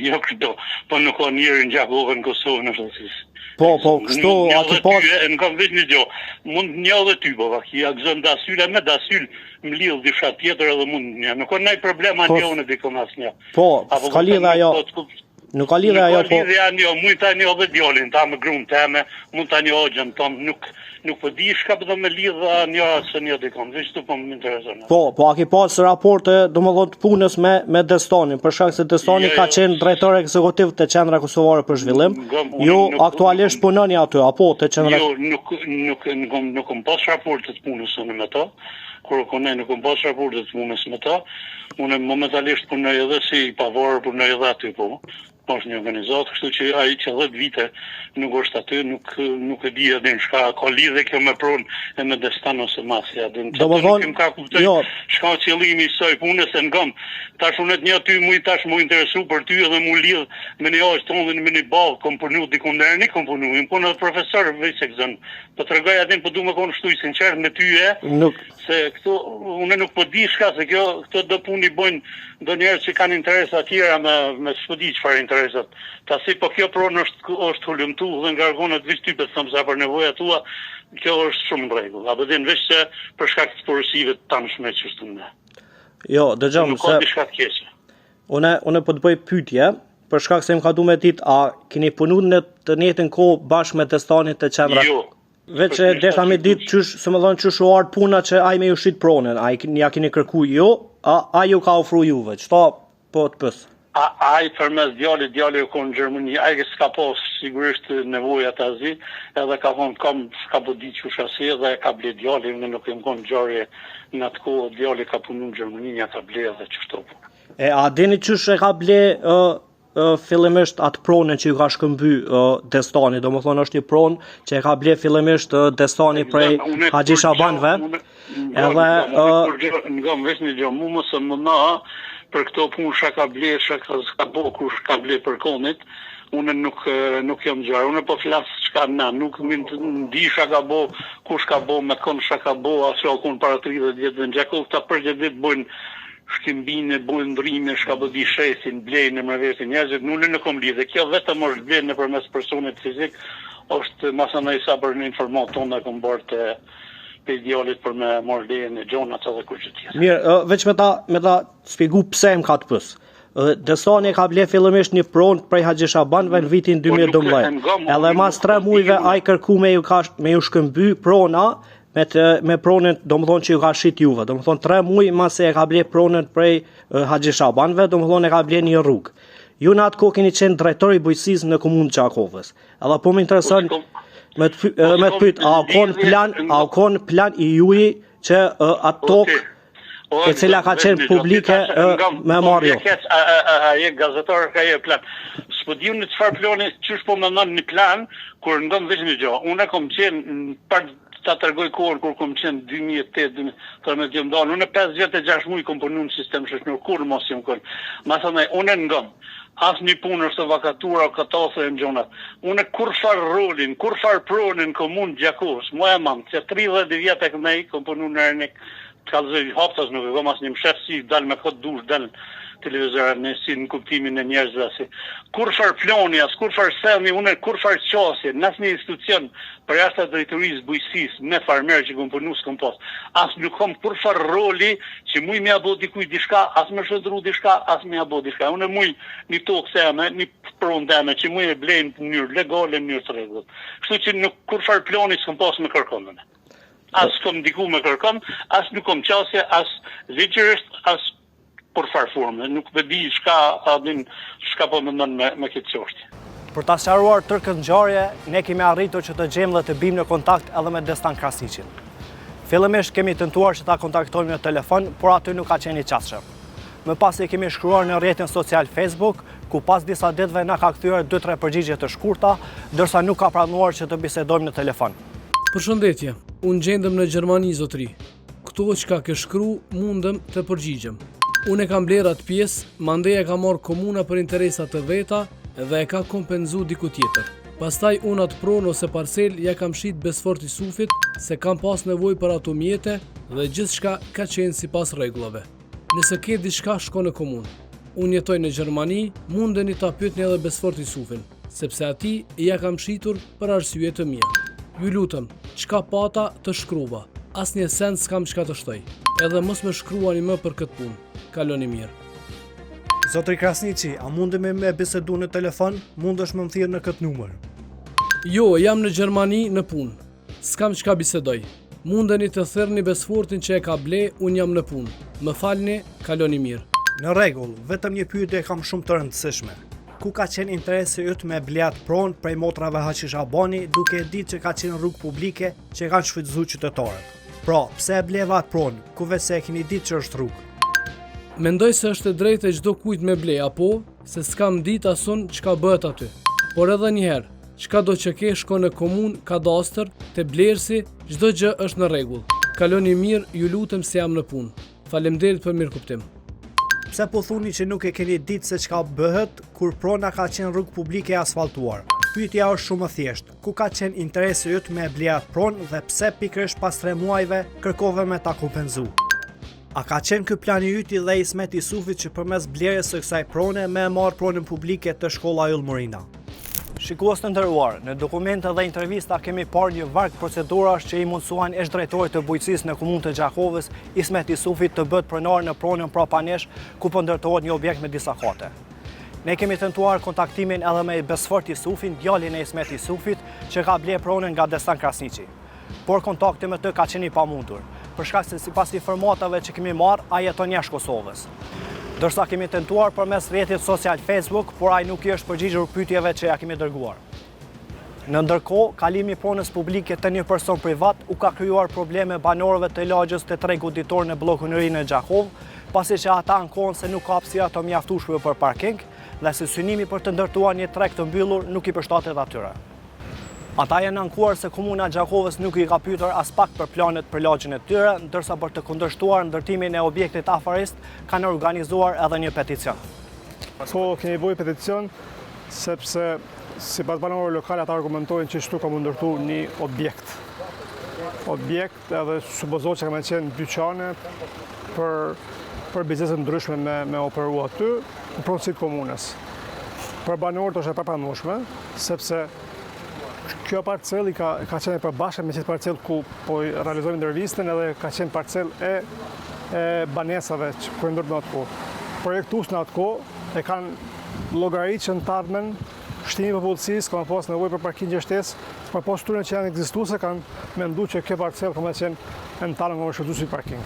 jo këto, po nuk ka njëri në Gjaku në Kosovë në shëtësisë. Po, kështu aty pas... Në kam veç një gjo, mund një dhe ty, po, ki akzon dasyl, me dasyl më lidhë disha tjetër edhe mund një. Nuk ka nëj problema një unë dikon asë një. Po, s'ka lidhe ajo... Nuk ka lidhe ajo, po... Nuk ka lidhe ajo, mund ta një dhe djallin, ta me grunë teme, mund ta një ogjën tonë, nuk po di shka përdo me lidhe një asë një dikon, veç të po më intereson. Po, a ki pas raporte, do më dhëtë punës me Destonin, për shkak se Destoni ka qenë drejtor ekzekutiv të Qendra Kosovare për Zhvillim, ju aktualisht punoni aty, apo të Qendra... Jo, nuk kom pas raportet punës unë me ta, kur kone nuk kom pas raportet punës me ta, unë momentalisht punoj edhe si pavarë punoj edhe aty po. Është një organizatë, kështu që ai që 10 vite nuk është aty, nuk e di edhe në shka, ka lidhe kjo me pronë e me Destan ose Masja. Do më thonë, ka kuptoj, shka qëllimi i soj punës e ngëm, tash unë një aty tash mu interesu për ty edhe mu lidhë me një aqë tonë dhe me një balë, kom përnu dikundere, një kom përnu, im punë edhe profesor vëjse këzën, po të regoj atin, po du me konë shtu i sinqerë me ty se këto, unë nuk po di shka, se këto do puni bojnë do njerë që kanë interesa tjera me shpëdi që farë interesat. Ta si po kjo pronë është hullumtu dhe nga argonët vishë ty për të thëmë sa për nevoja tua, kjo është shumë në regull. A bëdhin vishë që për shkak të porosive të tanë shme që shtu në. Jo, dëgjëm, nuk ka di shka të kjesë. Une po të bëj pytje, për shkak se më ka du me dit, a keni punu në të njëjtën kohë bashkë me Destanit të Qendra? Jo. Veç e desha me dit qysh, se më thonë qysh u ardë puna që aj me ju shqit pronën, ja keni kërku jo, a ju ka ofru juve, qëta po të pësë? Aj përmes djali u konë në Gjermani, aj ke s'ka po sigurisht nevoja të azi, edhe ka konë s'ka po di që shasi, edhe ka ble djali, në nuk e më konë gjarje në atë kohë, djali ka punu në Gjermani, një ka ble edhe që shto po. A dini qysh e ka ble fillimisht atë pronën që ju ka shkëmby Destani, do më thonë është një pronë që e ka ble fillimisht Destani prej Haxhi Shabanëve, edhe... Nga më vesh një gjo, mu mësë më na, për këto punë shka ka ble, shka bo kur shka ble për konit, unë nuk jam gjarë, unë po flasë shka na, nuk di shka ka bo, kur shka bo, me konë shka ka bo, asë konë para 30 vjetë dhe në gjakov, këta përgjë ditë bojnë shkimbine, bojnë ndrime, shka bëdi shesin, blejnë në mërvetin njerëzit, në kom lidhe. Kjo vetëm është blejnë në përmes personit fizik, është masana i sa për në informat tonë e kom bërë të idealit për me morë lejën e gjonat edhe kur që tjesë. Mirë, veç me ta spjegu pse më ka të pësë. Destani ka ble fillimisht një pronë prej Haxhi Shabanëve në vitin 2012. Edhe mas 3 mujve a i kërku me ju shkëmby prona, me pronën, do më thonë që ju ka shqit juve, do më thonë 3 muj mase e ka ble pronën prej Haxhi Shabanëve, do më thonë e ka ble një rrugë. Ju në atë kohë keni qenë drejtori i bujqësisë në komunë Qakovës. Edhe po më intereson me të pyet, a kon plan i juaj që atë tokë e cila ka qenë publike me marrë jo? A je gazetar ka je plan. S'po di unë çfarë plani, çish po më nën një plan kur ndom veç një gjë. Unë kam qenë ta tregoj kohën kur kom qenë 2008, unë 5 vjetë e 6 muj kom punu në sistem shoqëror, kur mos jam kon. Ma thënë, unë ngëm, asë një punë është vakatura o katose e në gjonat. Unë kur farë rolin, kur farë pronin komunë Gjakovës, mua e mamë, që 30 vjetë e kënej, kom punu në Ernik, të kalëzoj haptas nuk e kom asë një mshef si dal me këtë dush, dal televizorët në si në kuptimin e njerëzve si. Kur farë ploni, as kur farë selmi, unë kur farë qasje, nësë një institucion për jashtë të drejtorisë bujqësisë me farmerë që kom punu s'kom pas. As nuk kom kur farë roli që muj me abo dikuj dishka, as me shëndru dishka, as me abo dishka. Unë muj një tokë seme, një pronë deme që muj e blejnë në njërë legale, në njërë të regullë. Kështu që nuk kur farë ploni s'kom pas me kërkomën. As kom diku me kërkom, as nuk kom qasje, as ligjërisht, as për farë formë, nuk dhe di shka po më ndonë me këtë qështje. Për ta sqaruar tërë ngjarje, ne kemi arritur që të gjejmë dhe të bim në kontakt edhe me Destan Krasniqin. Fillimisht kemi tentuar që ta kontaktojmë në telefon, por aty nuk ka qenë i qasshëm. Më pas i kemi shkruar në rrjetin social Facebook, ku pas disa ditëve na ka kthyer 2-3 përgjigje të shkurta, ndërsa nuk ka pranuar që të bisedojmë në telefon. Përshëndetje, unë gjendëm në Gjermani, zotri. Këto që ka ke shkru, mundëm të përgjigjem. Unë e kam bler atë pjesë, mandej e ka marrë komuna për interesat të veta dhe e ka kompenzu diku tjetër. Pastaj unë atë pronë ose parcel ja kam shit besfort i sufit se kam pas nevojë për ato mjete dhe gjithçka ka qenë sipas rregullave. Nëse ke diçka shko në komunë. Unë jetoj në Gjermani, mundeni ta pyetni edhe besfort i sufin, sepse ati ja kam shitur për arsye të mia. Ju lutem, çka pata të shkruva, asnjë send s'kam çka të shtoj. Edhe mos më shkruani më për këtë punë. Kaloni mirë. Zotri Krasniqi, a mundemi me bisedu në telefon? Mundesh më thirr në këtë numër? Jo, jam në Gjermani në punë. S'kam çka bisedoj. Mundeni të thërni besfortin që e ka ble, unë jam në punë. Më falni, kaloni mirë. Në rregull, vetëm një pyetje kam shumë të rëndësishme. Ku ka qenë interesi yt me blet pronë prej motrave Haçishabani, duke e ditë që ka qenë rrugë publike që kanë shfrytzuar qytetarët? Pra, pse e bleva atë pronë, kuve se e keni ditë që është rrugë? Mendoj se është e drejtë e çdo kujt me ble, apo se s'kam ditë asun çka bëhet aty. Por edhe një herë, çka do që ke shko në komunë, kadastër, te blersi, çdo gjë është në rregull. Kaloni mirë, ju lutem se jam në punë. Faleminderit për mirëkuptim. Pse po thuni që nuk e keni ditë se çka bëhet kur prona ka qenë rrugë publike e asfaltuar? Pyetja është shumë e thjeshtë. Ku ka qenë interesi yt me ble atë pronë dhe pse pikërisht pas 3 muajve kërkove me ta kompenzu? A ka qenë ky plani yti dhe Ismet Jusufit që përmes blerjes së kësaj prone me e marrë pronën publike të shkolla Yll Morina? Shikues të nderuar, në dokumente dhe intervista kemi parë një varg procedurash që i mundsuan ish-drejtorit të bujqësisë në komunën të Gjakovës, Ismet Jusufit, të bëhet pronar në pronën prapanesh ku po ndërtohet një objekt me disa kate. Ne kemi tentuar kontaktimin edhe me Besfort Jusufin, djalin e Ismet Jusufit, që ka ble pronën nga Destan Krasniqi. Por kontakti me të ka qenë i pamundur, për shkak se sipas informatave që kemi marrë, ai jeton jashtë Kosovës. Dërsa kemi tentuar përmes rrjetit social Facebook, por ai nuk i është përgjigjur pyetjeve që ja kemi dërguar. Në ndërkohë, kalimi pronës publike të një person privat u ka krijuar probleme banorëve të lagjës të tregu ditor në bllokun e ri në Gjakovë, pasi që ata ankohen se nuk ka hapësira të mjaftueshme për parking dhe se synimi për të ndërtuar një treg të mbyllur nuk i përshtatet atyre. Ata janë ankuar se komuna e Gjakovës nuk i ka pyetur as pak për planet për lagjën e tyre, ndërsa për të kundërshtuar ndërtimin e objektit afarist kanë organizuar edhe një peticion. Po, kemi bërë peticion sepse sipas banorëve lokale ata argumentojnë që këtu ka mu ndërtu një objekt. Objekt edhe supozohet që ka me qenë dyqane për biznese ndryshme me operu aty në pronësitë komunës. Për banorët është e papranueshme, sepse kjo parcel ka qenë e përbashkët me qëtë parcel ku po realizojmë intervistën edhe ka qenë parcel e banesave që kërëndër në atë ko. Projektus në atë ko e kanë llogaritë në tarmen, shtimi për policisë, ka pas nevojë për parkingje shtesë, për pas tyre që janë ekzistuese kanë menduar që kjo parcel ka qenë në tarmen që shërdu si parking.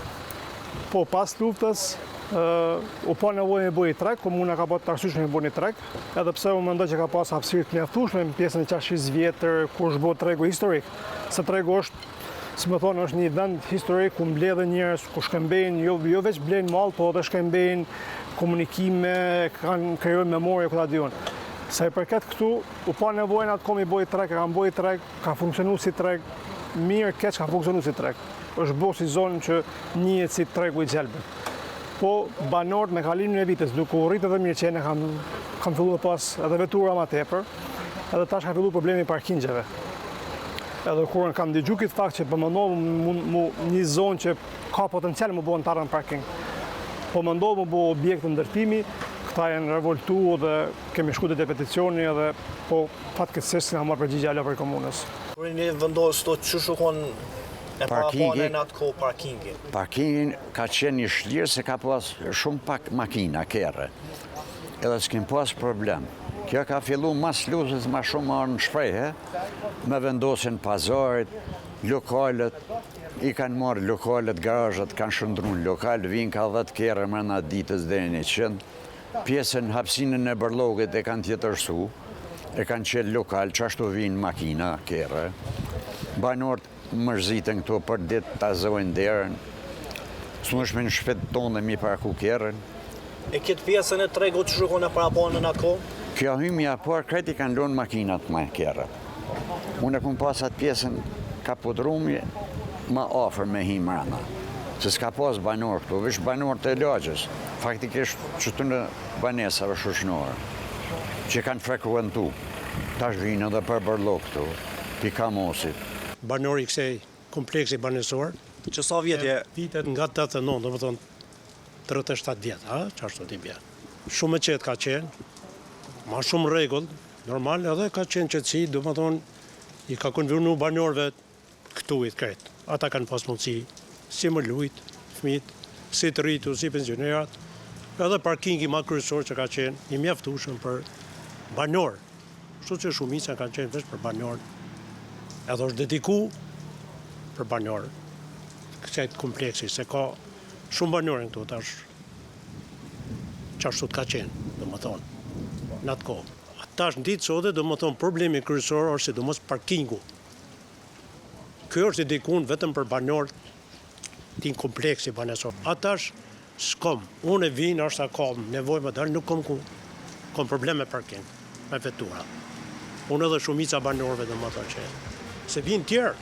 Po pas luftës, u pa nevojë me bëj treg, komuna ka bërë arsyeshme me bëj treg, edhe pse u mendoj që ka pas hapësirë të mjaftueshme në pjesën e qashis vjetër kur është bërë tregu historik. Se tregu është, si më thonë, është një vend historik ku mbledhen njerëz, ku shkëmbejnë, jo veç blen mall, po edhe shkëmbejnë komunikime, kanë krijojnë memorie ku ta diun. Sa i përket këtu, u pa nevojë atë komi bëj treg, kanë bëj treg, ka funksionuar si treg, mirë keq ka funksionuar si treg. Është bërë si zonë që njihet si tregu i Gjelbit. Po banorët me kalimin e vitës, duke u rritë edhe mirë qene, kam filluar pas edhe vetura ma tepër, edhe tash ka filluar problemi i parkingjeve. Edhe kur kam dëgjuar këtë fakt që po mendohem një zonë që ka potencial më bëhen tarën parking. Po mendohem më bëu objekt të ndërtimi, këta janë revoltuar dhe kemi shkuar te peticioni edhe po fatkeqësisht nga marrë përgjigje ala për komunës. Kur ne vendos të çu shkon e parapone në atë kohë parkingin. Parkingin ka qenë një shlirë se ka pas shumë pak makina, kere. Edhe s'kem pas problem. Kjo ka fillu mas lutës ma shumë marë në shprejhe, me vendosin pazarit, lokalet, i kanë marë lokalet, garajët, kanë shëndru në lokal, vinë ka 10 kere mërna ditës dhe një qëndë. Pjesën hapsinën e bërlogit e kanë tjetërsu, e kanë qenë lokal, që ashtu vinë makina, kere. Banorët mërzitën këto për ditë të azojnë derën, së më shme në shpet tonë dhe mi parku kjerën. E këtë pjesën e tregu që shukon e paraponë në atë kohë? Kjo hymja por kreti kanë lonë makinat ma kjerën. Unë e kumë pas atë pjesën ka podrumi ma ofër me himë rana. Se s'ka pas banor këtu, vish banor të lagjës, faktikisht që të në banesave shoqënore, që kanë frekuentu. Tash vinë edhe për bërlok këtu, pi Kamosit. Banori i kësaj kompleksi banesor. Që sa vjetje? Vitet nga 89, do të thonë 37 vjet, çfarë ti bie. Shumë e qetë ka qenë, ma shumë rregull, normal edhe ka qenë qetësi, do të thonë i ka konvenu banorëve këtu i krejt. Ata kanë pas mundësi si më lujt, fëmijët, si të rritur, si pensionerat, edhe parkingi ma kryesor që ka qenë i mjaftueshëm për banor. Kështu që shumica kanë qenë vetëm për banor. Edhe është dediku për banor. Kësaj kompleksi, se ka shumë banorë këtu tash. Çfarë ka qenë, domethënë, në atë kohë. Tash në ditë sot, domethënë problemi kryesor është sidomos parkingu. Ky është dedikuar vetëm për banorët tin kompleksi banesor. Atash s'kom. Unë vinë është kam nevojë më dalë, nuk kom probleme me parking, me vetura. Unë edhe shumica banorëve domethënë që se vinë tjerë.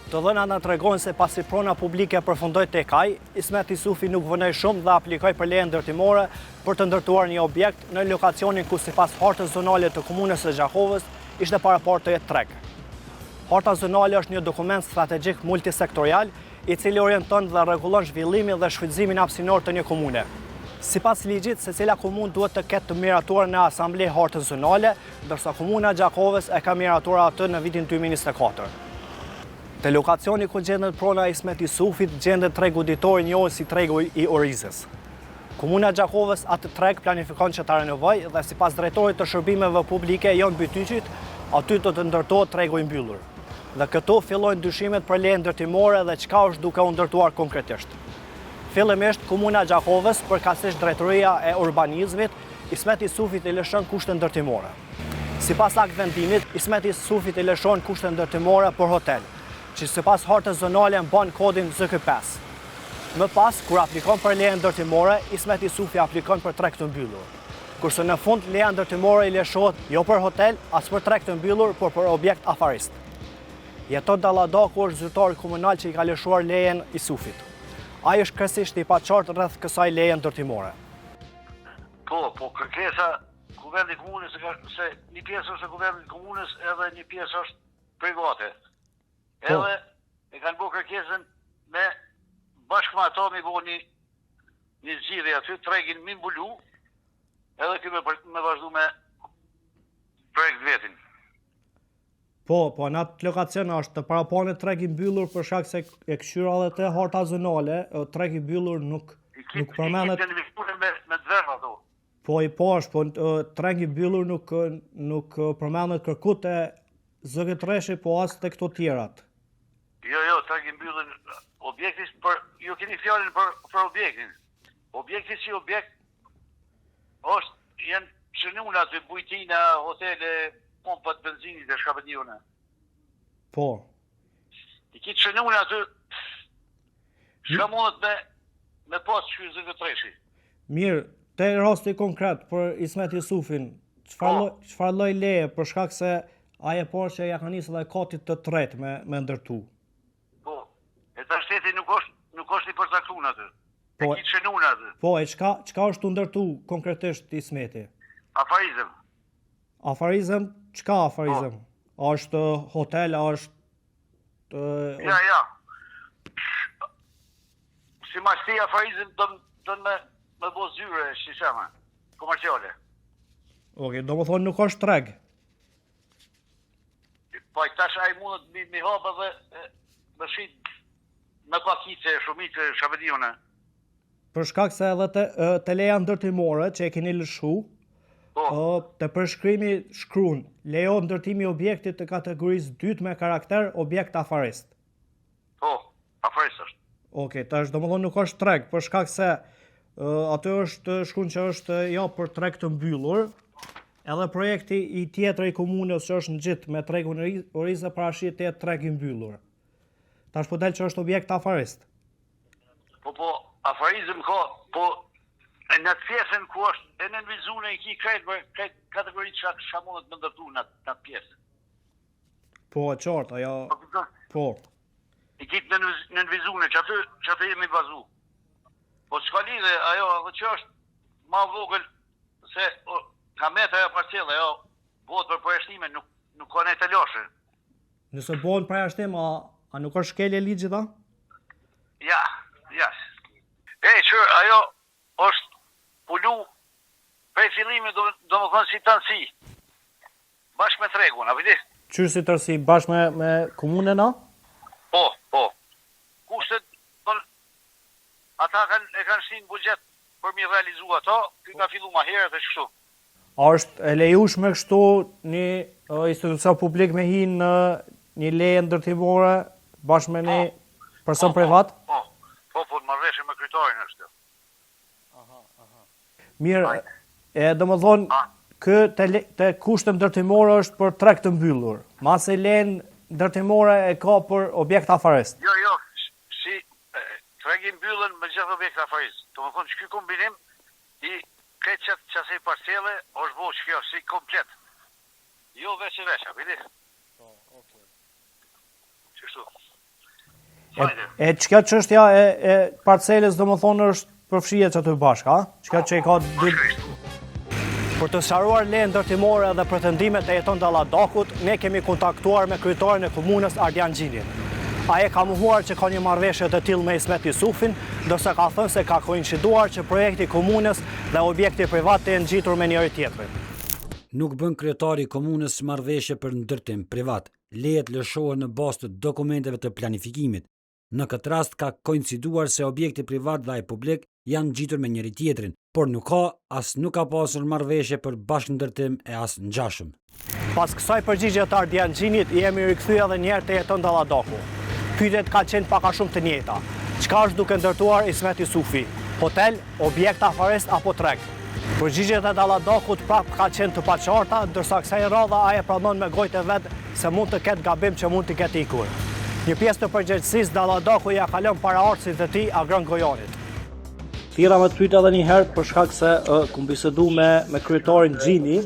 Të dhënat na tregojnë se pasi prona publike përfundoi tek ai, Ismet Isufi nuk vënoi shumë dhe aplikoi për leje ndërtimore për të ndërtuar një objekt në lokacionin ku sipas hartës zonale të komunës së Gjakovës ishte paraportë të jetë treg. Harta zonale është një dokument strategjik multisektorial i cili orienton dhe rregullon zhvillimin dhe shfrytëzimin hapësinor të një komune. Sipas ligjit, secila komunë duhet të ketë të miratuar në asamble hartën zonale, ndërsa komuna e Gjakovës e ka miratuar atë në vitin 2024. Te lokacioni ku gjendet prona e Ismet Isufit gjendet tregu ditor i njohur si tregu i Orizës. Komuna e Gjakovës atë treg planifikon që ta renovojë dhe sipas drejtorit të shërbimeve publike Jon Bytyqit, aty do të ndërtohet tregu i mbyllur. Dhe këtu fillojnë dyshimet për leje ndërtimore dhe çka është duke u ndërtuar konkretisht. Fillimisht, Komuna e Gjakovës, përkatësisht Drejtoria e Urbanizmit, Ismet Isufit i lëshon kushte ndërtimore. Sipas akt vendimit, Ismet Isufit i lëshon kushte ndërtimore për hotel, që sipas hartës zonale mban kodin ZK5. Më pas, kur aplikon për leje ndërtimore, Ismet Isufi aplikon për treg të mbyllur. Kurse në fund leja ndërtimore i lëshohet jo për hotel, as për treg të mbyllur, por për objekt afarist. Jeton Dalladaku është zyrtar komunal që i ka lëshuar lejen Isufit. Ai është kryesisht i paqartë rreth kësaj leje ndërtimore. Po kërkesa kuvendi i komunës se një pjesë është e kuvendit komunës edhe një pjesë është private. Edhe e kanë bërë kërkesën me bashkë me ato me bëu një zgjidhje aty, tregin mi mbulu, edhe ky me vazhdu me projekt vetin. Po, në atë lokacion është të parapone treg i mbyllur për shkak se e këshyra edhe te harta zonale, treg i mbyllur nuk përmendet. I kitë me dverë ato. Po i poshtë, po treg i mbyllur nuk përmendet kërkut e ZG3-shi, po as te këto tjerat. Jo, treg i mbyllur objektis për ju keni fjalën për objektin. Objekti si objekt është janë shënuar aty bujtina, hotele, pompat benzinit e shkapetjone. Po. I kitë shënuar aty shka mundet me pas që ZG3-shi. Mirë, te rasti konkret për Ismet Isufin, çfarë lloj leje për shkak se ai e por që ja ka nisë dhe katit të tretë me ndërtu. Po. E ta shteti nuk është i përcaktuar aty. E kitë shënuar aty. Po, e çka është të ndërtu konkretisht Ismeti? Afarizëm. Afarizëm, çka afarizëm? A është hotel, a është... Ja. Si mashti afarizëm do me bo zyre, shishama, komerciale. Oke, do më thonë nuk është treg? Po, i tash a i mundet mi hapë dhe me shit me pakice, shumice, shabedione. Për shkak se edhe të leja ndërtimore që e keni lëshu, të përshkrimi shkruan, lejo ndërtimi objektit të kategorisë 2 me karakter objekt afarist. Po, afarist është. Oke, tash do më thonë nuk është treg, për shkak se aty është shkruan që është jo për treg të mbyllur, edhe projekti i tjetër i komunës që është në gjithë me tregun Orizë parashit të jetë treg i mbyllur. Tash po del që është objekt afarist. Po, afarizëm ka, po në të pjesën ku është e në nënvizune i ki krejt kategoritë që mundet me ndërtu në atë pjesë. Po, e qartë, ajo... Po. I kitë në nënvizune që atë jemi bazu. Po s'ka lidhe ajo dhe që është ma vogël se ka metë ajo parcela, ajo Bëhet për përjashtime, nuk ka ne të lashë. Nëse bëhen përjashtim, a nuk është shkelje ligjit ta? Ja. Që ajo është pulu prej fillimi do më thënë si tënësi. Bashkë me tregun, a vidi? Qyrë si tërsi, bashkë me komunën, a? Po. Kushtet, ata e kanë shtinë buxhet për mi realizu ato, ky ka fillu ma herët e kështu. A është e lejushme kështu një institucion publik me hi në një leje ndërtimore bashkë me një person privat? Po, të marrëveshje me kryetarin është. Mirë, do më thonë, të kushtet ndërtimore është për treg të mbyllur. Mas e lejen ndërtimore e ka për objekt afarist. Jo, si tregi mbyllën me gjithë objekt afarist. Do më thonë që ky kombinim i këtë qasej parcele është bo që kjo si komplet. Jo veç e veç, vidi? Qështu? E qëka qështja e parceles do më thonë është përfshije që të bashka, qëka që i ka dy... Për të sqaruar lejen ndërtimore dhe pretendimet e jeton Dalladakut, ne kemi kontaktuar me kryetarin e komunës Ardian Gjinin. Ai ka mohuar që ka një marrëveshje të tillë me Ismet Jusufin, ndërsa ka thënë se ka koinciduar që projekti i komunës dhe objekti privat të jenë ngjitur me njëri tjetrin. Nuk bën kryetari i komunës marrëveshje për ndërtim privat. Lejet lëshohen në bazë të dokumenteve të planifikimit. Në këtë rast ka koinciduar se objekti privat dhe ai publik janë ngjitur me njëri tjetrin, por nuk ka pasur marrëveshje për bashkëndërtim e as ngjashëm. Pas kësaj përgjigje të Ardian Gjinit, jemi rikthyer edhe një herë te jeton Dalladaku. Pyetjet ka qenë pak a shumë të njëjta. Çka është duke ndërtuar Ismet Jusufi? Hotel, objekt afarist apo treg? Përgjigjet e Dalladakut prap ka qenë të paqarta, ndërsa kësaj radha ai e pranon me gojë të vet se mund të ketë gabim që mund të ketë ikur. Një pjesë të përgjegjësisë Dalladaku ja ka lënë paraardhësit të tij Agron Gojanit. Thira me të pyet edhe një herë për shkak se kum bisedu me kryetarin Gjini,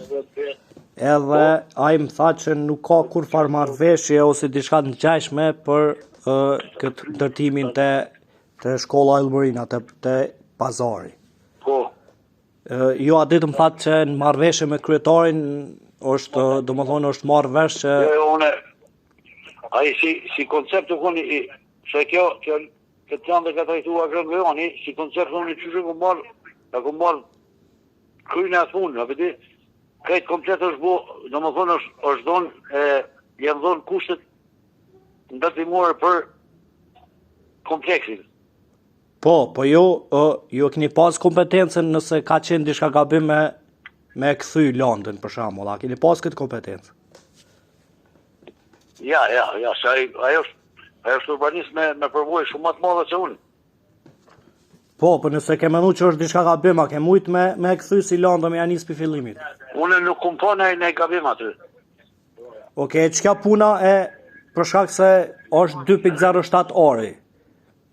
edhe ai më tha që nuk ka kurfar marrëveshje ose diçka të ngjashme për këtë ndërtimin të shkolla Ylmërina të pazari. Po. Jo, a ditë më thatë që në marrëveshje me kryetarin është, domethënë është marrë vesh që... Ai si koncept të koni, se kjo këtë janë dhe ka trajtua Agron Gojani, si koncept të koni që ku marrë kryjnë atë punë, a vedi, këtë komplet është bo, domethënë është donë, janë donë kushtet ndërtimore për kompleksin. Po jo keni pas kompetencën nëse ka qenë diçka gabim me kthy landën për shembull, a keni pas këtë kompetencë? Ja, se ajo është urbanist me përvojë shumë më të madhe se unë. Po, për nëse ke menduar që është diçka gabim, a ke mujt me kthy si landë me janis për fillimit? Unë nuk kum po në gabim aty. Okej, çka puna e për shkak se është 2.07 ori.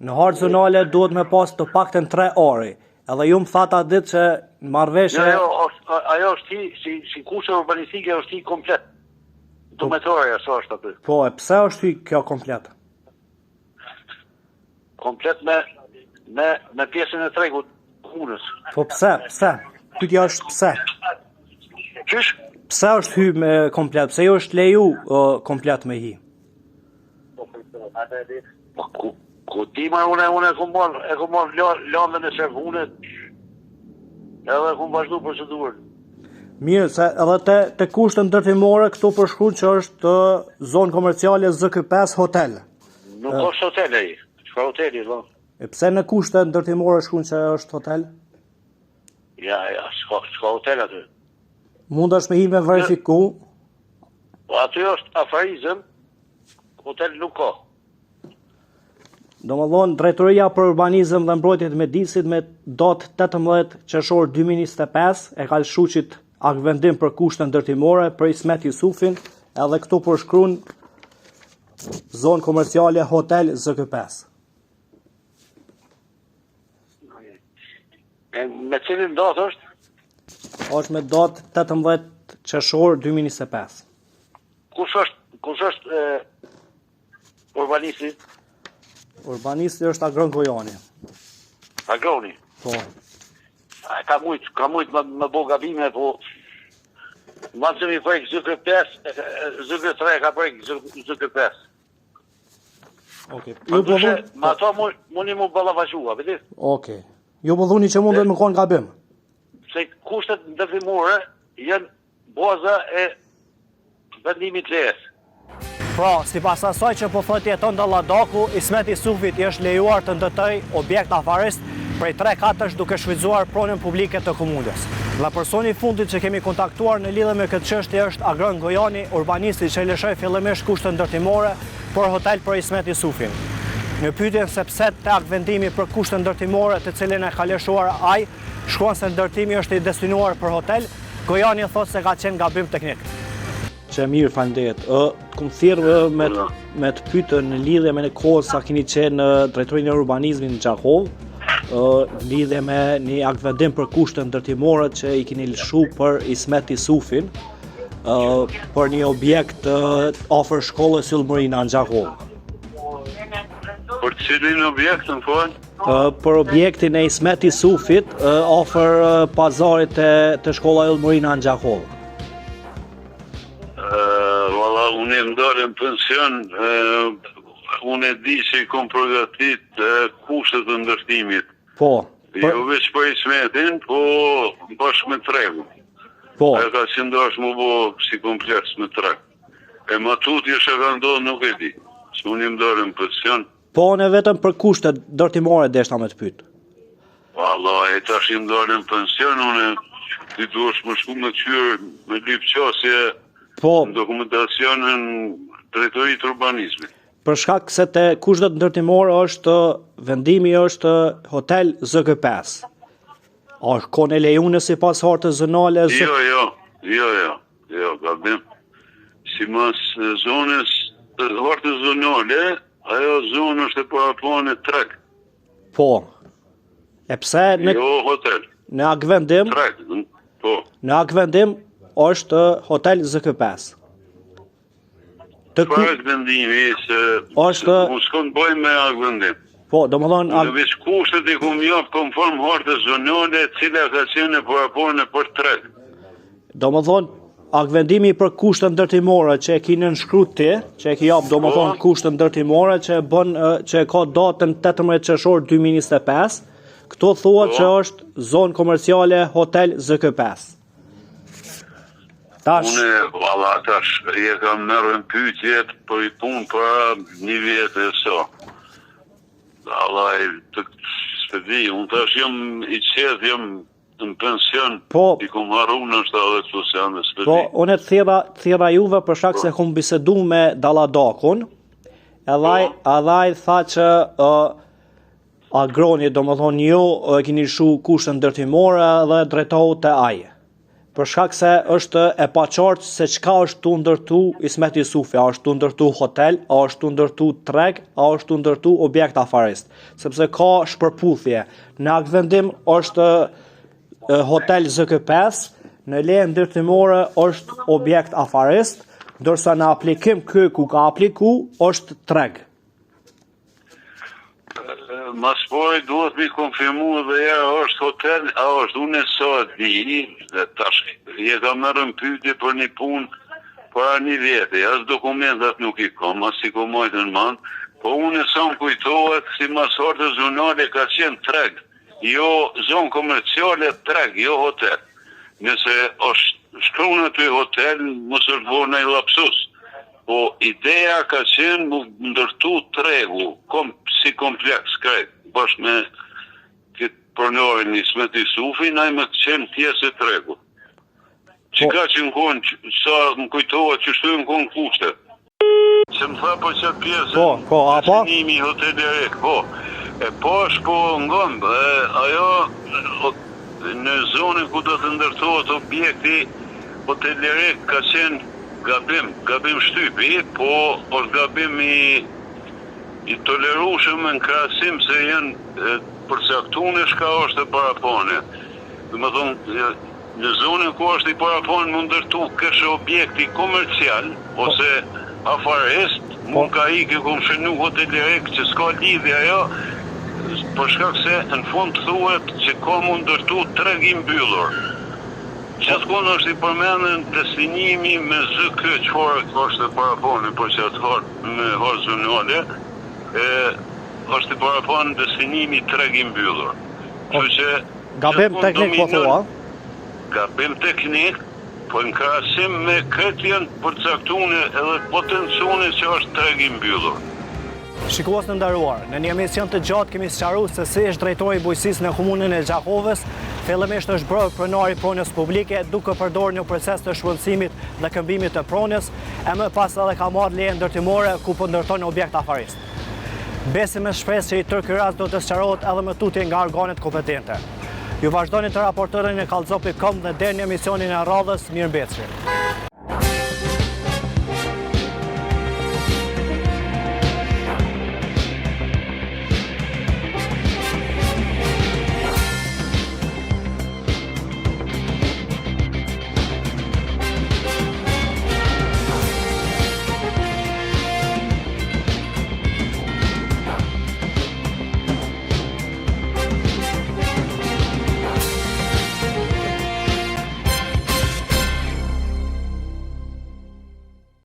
Në hartë zonale duhet me pas të paktën 3 ori. Edhe ju më thatë atë ditë që marrëveshje... Ajo është si kushte urbanistike është ti komplet. Dormitoria sa është aty. Po, e pse është kjo komplet? Komplet me pjesën e tregut komunës. Po pse? Pyetja është pse? Qysh? Pse është hy me komplet? Pse jo është leju komplet me hi? Ku ti unë e kom marrë landën e servunit edhe kom vazhdu procedurën. Mirë, se edhe te kushtet ndërtimore këtu përshkruan që është zonë komerciale ZK5 hotel. Nuk është hotel ai. Çfarë hoteli do? E pse në kushtet ndërtimore shkruan që është hotel? Ja, s'ka hotel aty. Mundesh me hi me verifiku? Po aty është afarizëm, hotel nuk ka. Domethënë, Drejtoria për Urbanizëm dhe Mbrojtje të Mjedisit me datë 18 qershor 2025 e ka lëshuar akvendim për kushte ndërtimore për Ismet Jusufin, edhe këtu përshkruan zonë komerciale hotel ZK5. Me cilin datë është? Është me datë 18 qershor 2025. Kush është urbanisti? Urbanisti është Agron Gojani. Agroni? Po. Ka mujt me bo gabime, po Maksimumi prek zyke 5, zyke 3 ka prek zyke 5. Okej. Ma ato mundi mu ballafaqua, vëdi? Okej. Ju po thoni që mund të më konë gabim. Se kushtet ndërtimore janë baza e vendimit lejes. Pra, sipas asaj që po thotë jeton Dalladaku, Ismet Jusufit i është lejuar të ndërtoj objekt afarist prej 3-4 duke shfrytzuar pronën publike të komunës. Dhe personi i fundit që kemi kontaktuar në lidhje me këtë çështje është Agron Gojani, urbanisti që lëshoi fillimisht kushtet ndërtimore për hotel për Ismet Jusufin. Në pyetjen se pse tek vendimi për kushtet ndërtimore të cilin e ka lëshuar ai, shkruan se ndërtimi është i destinuar për hotel, Gojani thotë se ka qenë gabim teknik. Që mirë, faleminderit. Kum thirrë me të pyetën në lidhje me në kohë sa keni qenë drejtorinë e urbanizmit në Xhakov, lidhje me një akt vendim për kushtet ndërtimore që i keni lëshu për Ismet Jusufin, për një objekt afër shkollës Yllmërina në Xhakov. Për cilin objekt në fund? Për objektin e Ismet Jusufit afër pazarit të shkolla Yllmërina në Xhakov. Valla, unë e mdarë në pension, unë e di që i kom përgatit kushtet të ndërtimit. Po. Jo veç për Ismetin, po bashkë me tregu. Po. E ka që ndash mu bo si kompleks me treg. E ma tutje që ka ndodhë nuk e di. Që unë i mdarë në pension. Po, në vetëm për kushtet ndërtimore deshta me të pyet. Valla, e tash i mdarë në pension, unë i duash më shku me qyrë me lypë qasje në dokumentacionin drejtoritë urbanizmit. Për shkak se te kushtet ndërtimore është vendimi është hotel ZK5. A është kone lejune si pas hartës zonale? Jo, gabim. Si mas zonës, hartës zonale, ajo zonë është e parapone treg. Po. E pse në... Jo hotel. Në akvendim... Treg, po. Në akvendim është hotel ZK5. Çfarë vendimi se unë s'kon bëj me akvendim. Po, domethënë në veç kushtet i kum jap konform hartës zonale, e cila ka qenë parapone për treg. Domethënë akvendimi për kushtet ndërtimore që e keni nënshkruar ti, që e ke jap domethënë kushtet ndërtimore që e bën që e ka datën 18 qershor 2025, këto thuhet që është zonë komerciale hotel ZK5. Unë, valla, tash, e kam merë në pyetjet për i punë për një vjetë e so. Valla, të spedi, unë tash jam i qetë, jam në pension, i kom haru në është edhe këtu se janë dhe spedi. Po, unë e të thira juve për shak se kom bisedu me Dalladakun, edhe ai tha që agroni, do më thonë ju, keni shu kushtet ndërtimore dhe drejtohu te ai. Për shkak se është e paqartë se çka është tu ndërtu Ismet Jusufi, a është tu ndërtu hotel, a është tu ndërtu treg, a është tu ndërtu objekt afarist, sepse ka shpërputhje. Në akt vendim është hotel ZK5, në leje ndërtimore është objekt afarist, ndërsa në aplikim ku ka apliku është treg. Mas poj duhet mi konfirmu dhe ja është hotel, a është unë e sa di, dhe tash, je ka mërë në pyetje për një punë para një vjetë, as dokumentat nuk i kom, as i kom majtë në mandë, po unë e sa më kujtohet si mas hartë zonale ka qenë treg, jo zonë komerciale treg, jo hotel. Nëse është shkruan aty hotel, mos është bërë në lapsus. Po ideja ka qenë më ndërtu tregu, si kompleks krejt, bashkë me këtë pronorin Ismet Jusufi, na i më të qenë pjesë e tregu. Që ka që në konë, sa më kujtohet që shtu në konë kushte. Që më tha po qëtë pjesë, qënimi hotelerik, po. E pash po ngëmbë, ajo në zonën ku do të ndërtohet objekti hotelerik ka qenë gabim shtypi, po është gabim i tolerushëm në krahasim se janë përcaktuar shka është e parapone. Dhe më thonë, në zonën ku është i parapone mund ndërtu kështë objekti komercial, ose afarist, mund ka iki ku më shënu hotelerik që s'ka lidhje ajo, për shkak se në fund thuhet që ka mund ndërtu treg i mbyllur. Gjithkohë është i përmendën destinimi me ZK çfarë është paraponi për që atë me harë zonale, është i parapon destinimi treg i mbyllur. Gabim teknik po thua? Gabim teknik, po në krahasim me këtë janë përcaktuar edhe potencioni që është treg i mbyllur. Shikues të nderuar, në një emision të gjatë kemi sqaruar se si është drejtori i bujqësisë në komunën e Gjakovës, fillimisht është bërë pronari i pronës publike duke përdorur një proces të shpërndësimit dhe këmbimit të pronës, e më pas edhe ka marrë leje ndërtimore ku po ndërton objekt afarist. Besim me shpresë që i tërë ky rast do të sqarohet edhe me tutje nga organet kompetente. Ju vazhdoni të raportoni në kallzo.com dhe deri në emisionin e radhës, mirëmbëjtje.